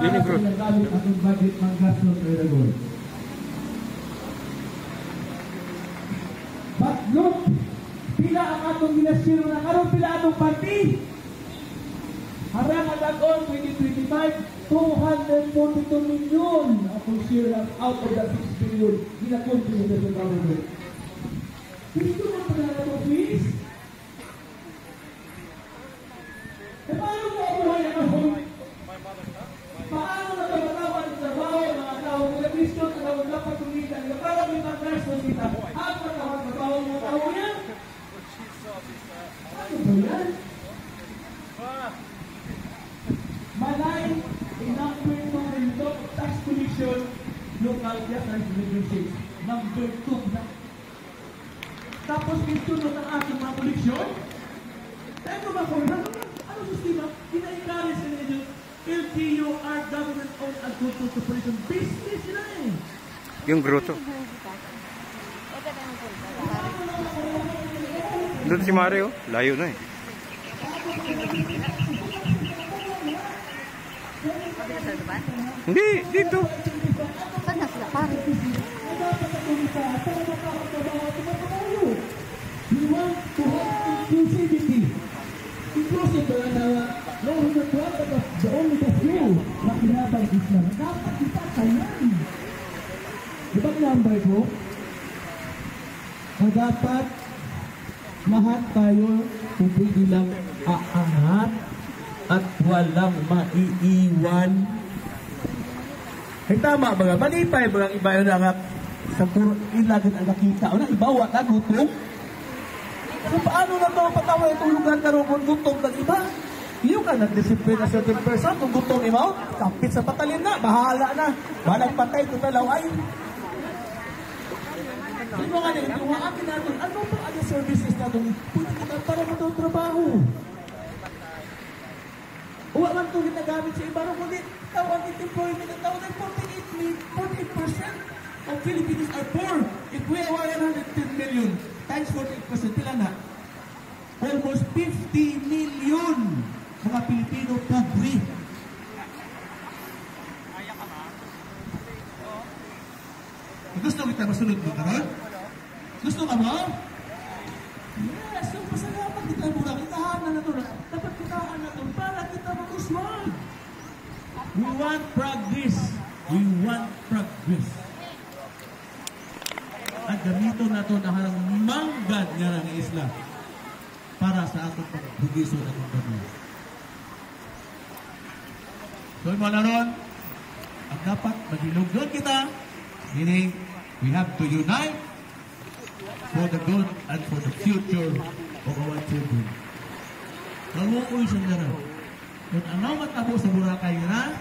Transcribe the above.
para sa ginagamit atong budget manggastos redagon. But look, pila ang atong ginasiro na karon, pila atong party. Harang ang dagon 2025, 242 million atong share out of the 6 billion gina-contribute sa government. Gusto mo pa na ito, please? E paano mo abuhay ang ahon? Paano na ito matawan ang trabaho ng mga tao? Mga Kristo, talagang dapat tumitan. Para may mag-nurse kita. Ang matawag trabaho ng mga tao yan? Ano ba yan? Malay, number 2 rin ito, tax collection, local gas and reductions. Number 2 na. Tapos pintunod ang aking mga koleksyon. Tayo ko ba kung ano sistema? Ina-encourage na ninyo. LGU are government-owned agricultural corporation. Business sila eh. Yung grotto. Doon si Mario, layo na eh. Hindi, dito. Saan na sila pare? We want to have inclusivity. Inclusive ba na no, the problem of the only the few na kinabang Islam. Dapat kita kayan. Diba number ko? Na dapat lahat tayo pwede lang aangat at walang maiiwan. Ay tama ba nga? Malipay ba ang iba yung nangak sa ilagin ang nakita? O na, ibawa na, gutom? So paano na ito patawa itong lugar na rin kung gutom ng iba? Iyo ka nag-discipline na certain person, kung gutom imaw, kapit sa patalin na, bahala na. Balang patay ito na laway. Yung mga nila, yung akin natin, ano ba ang services natin? Pwede kita para mo ito trabaho. Uwa man ito ginagamit sa iba, kundi tawag ito employment ng tao na 48% of Filipinos are poor. If we are 110 million times 48%, pila na? Almost 50 million mga Pilipino pobre. Gusto kita masunod mo karon? Gusto ka mo? Yes, yung pasalamat kita muna. Kitahan na ito. Dapat kitahan na ito para kita mag-uswag. We want progress. We want progress. At gamito na ito na harang manggad nga ng Islam para sa atong pagbugiso na itong gano'n. So, yung mga naroon, at dapat magilugdon kita, meaning, we have to unite for the good and for the future of our children. Kaluoy siya na rin. Kung ano matabo sa Boracay na,